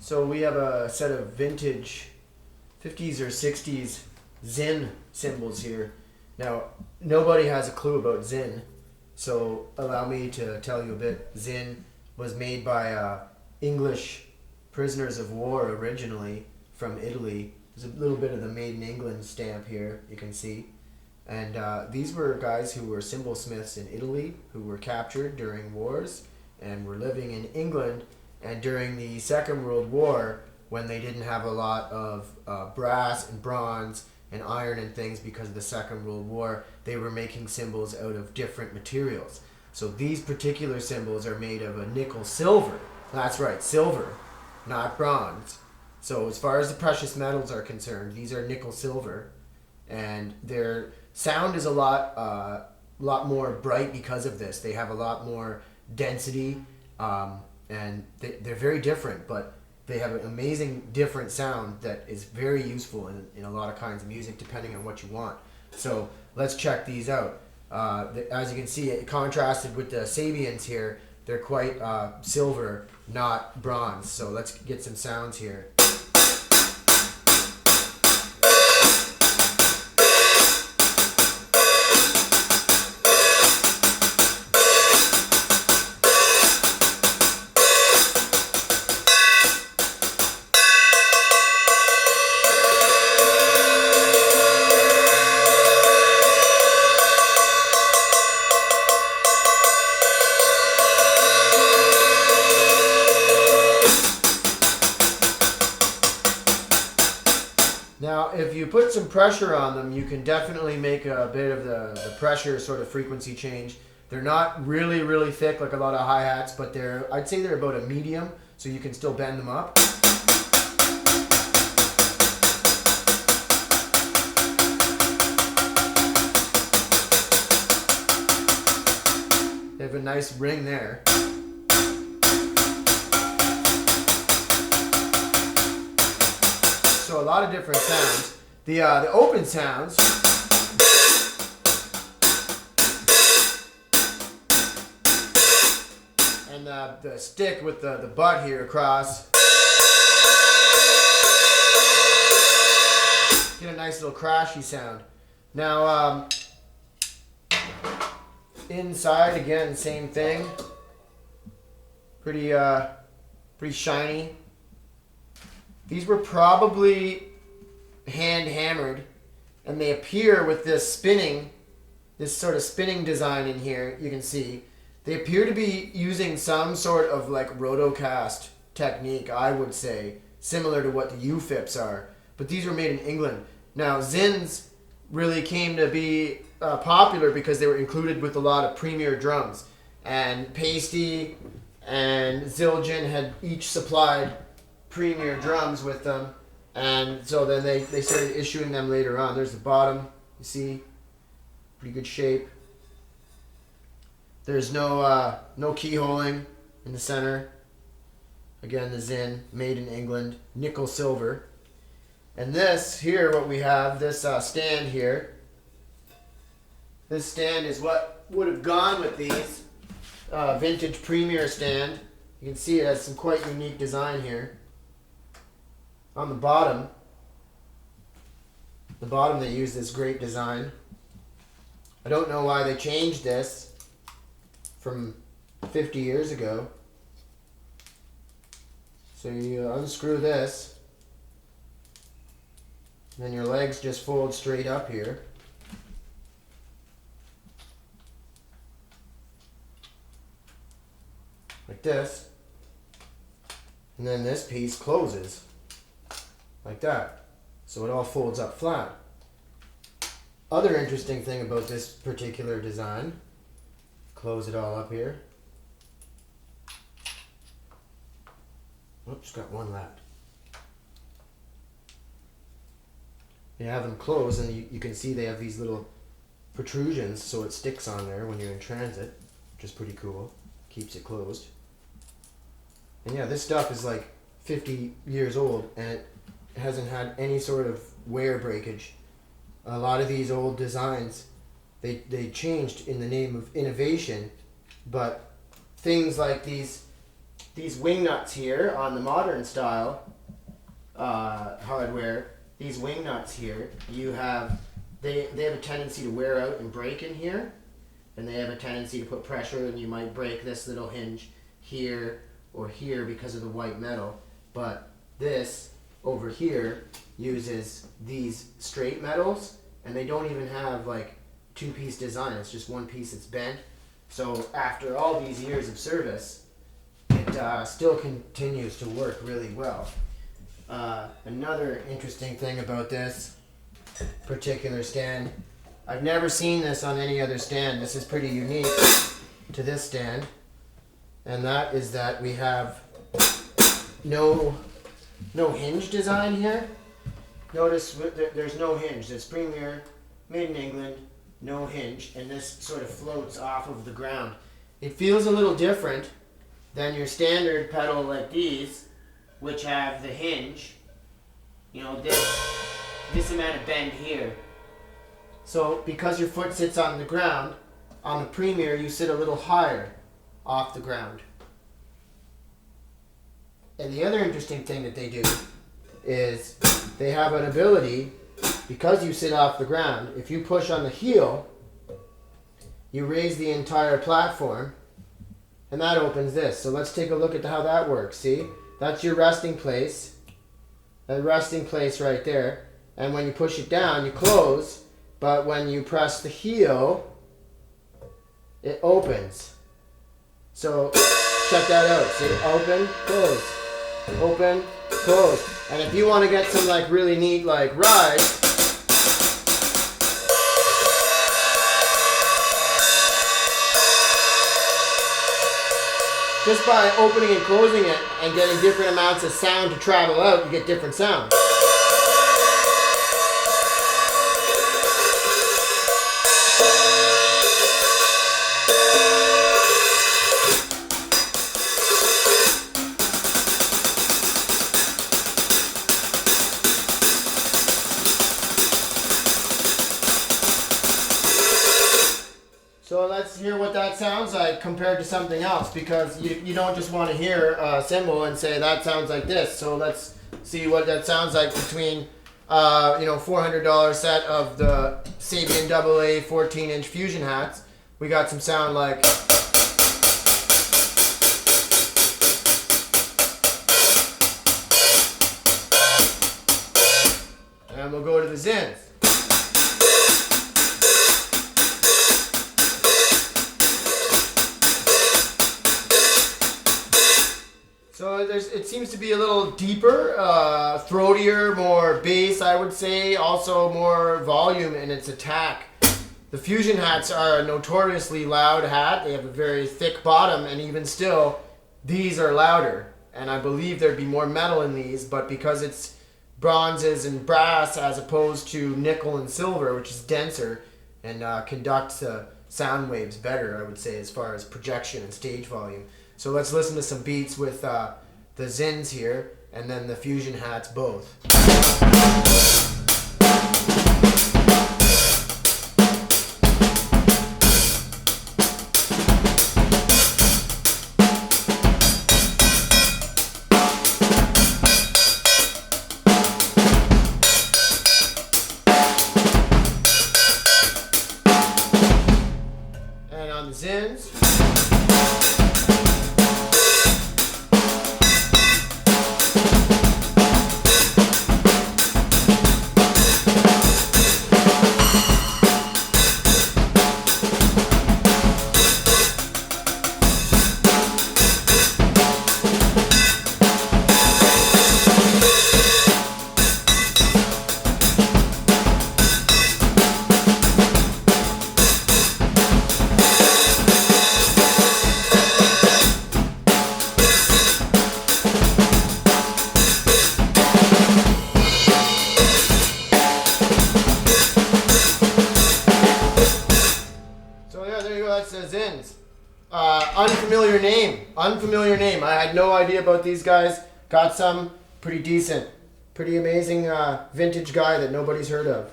So we have a set of vintage 50s or 60s ZYN cymbals here. Now, nobody has a clue about ZYN, so allow me to tell you a bit. ZYN was made by English prisoners of war originally from Italy. There's a little bit of the Made in England stamp here, you can see. And these were guys who were cymbal smiths in Italy who were captured during wars and were living in England. And during the Second World War, when they didn't have a lot of brass and bronze and iron and things because of the Second World War, they were making cymbals out of different materials. So these particular cymbals are made of a nickel silver. That's right, silver, not bronze. So as far as the precious metals are concerned, these are nickel silver, and their sound is a lot more bright because of this. They have a lot more density, and they're very different, but they have an amazing different sound that is very useful in a lot of kinds of music depending on what you want. So let's check these out. As you can see, it contrasted with the Sabians here. They're quite silver, not bronze. So let's get some sounds here. Now, if you put some pressure on them, you can definitely make a bit of the pressure sort of frequency change. They're not really, really thick like a lot of hi-hats, but I'd say they're about a medium, so you can still bend them up. They have a nice ring there. So a lot of different sounds. The open sounds and the stick with the butt here across. Get a nice little crashy sound. Now inside again, same thing. Pretty shiny. These were probably hand hammered, and they appear with this sort of spinning design in here. You can see they appear to be using some sort of like rotocast technique, I would say, similar to what the UFIPs are. But these were made in England. Now, ZYNs really came to be popular because they were included with a lot of premier drums, and Pasty and ZYN had each supplied premier drums with them, and so then they started issuing them later on. There's the bottom, you see, pretty good shape. There's no keyholing in the center. Again, the ZYN, made in England, nickel silver. And this here, what we have, this stand here, this stand is what would have gone with these vintage premier stand. You can see it has some quite unique design here. On the bottom they use this great design. I don't know why they changed this from 50 years ago. So you unscrew this, and then your legs just fold straight up here. Like this. And then this piece closes. Like that. So it all folds up flat. Other interesting thing about this particular design, close it all up here. Oops, got one left. You have them closed, and you can see they have these little protrusions, so it sticks on there when you're in transit, which is pretty cool. Keeps it closed. And yeah, this stuff is like 50 years old, and it hasn't had any sort of wear breakage. A lot of these old designs, they changed in the name of innovation, but things like these these wing nuts here on the modern style hardware, these wing nuts here, you have, they have a tendency to wear out and break in here, and they have a tendency to put pressure, and you might break this little hinge here or here because of the white metal. But this over here uses these straight metals, and they don't even have like two-piece design. It's just one piece that's bent. So after all these years of service, it still continues to work really well. Another interesting thing about this particular stand, I've never seen this on any other stand. This is pretty unique to this stand, and that is that we have no hinge design here. Notice there's no hinge. It's Premier, made in England, no hinge, and this sort of floats off of the ground. It feels a little different than your standard pedal like these, which have the hinge, you know, this amount of bend here. So because your foot sits on the ground, on the Premier you sit a little higher off the ground. And the other interesting thing that they do is they have an ability, because you sit off the ground, if you push on the heel, you raise the entire platform, and that opens this. So let's take a look at how that works. See? That's your resting place. That resting place right there. And when you push it down, you close. But when you press the heel, it opens. So check that out. See? Open, close. Open, close. And if you want to get some like really neat like ride, just by opening and closing it and getting different amounts of sound to travel out, you get different sounds. So let's hear what that sounds like compared to something else, because you don't just want to hear a cymbal and say that sounds like this. So let's see what that sounds like between $400 set of the Sabian AA 14-inch fusion hats. We got some sound like, and we'll go to the ZYNs. So it seems to be a little deeper, throatier, more bass, I would say, also more volume in its attack. The fusion hats are a notoriously loud hat. They have a very thick bottom, and even still, these are louder. And I believe there'd be more metal in these, but because it's bronzes and brass as opposed to nickel and silver, which is denser and conducts sound waves better, I would say, as far as projection and stage volume. So let's listen to some beats with the ZYNs here, and then the fusion hats both. And on the ZYNs, that's the ZYNs. Unfamiliar name. I had no idea about these guys. Got some pretty decent, pretty amazing vintage guy that nobody's heard of.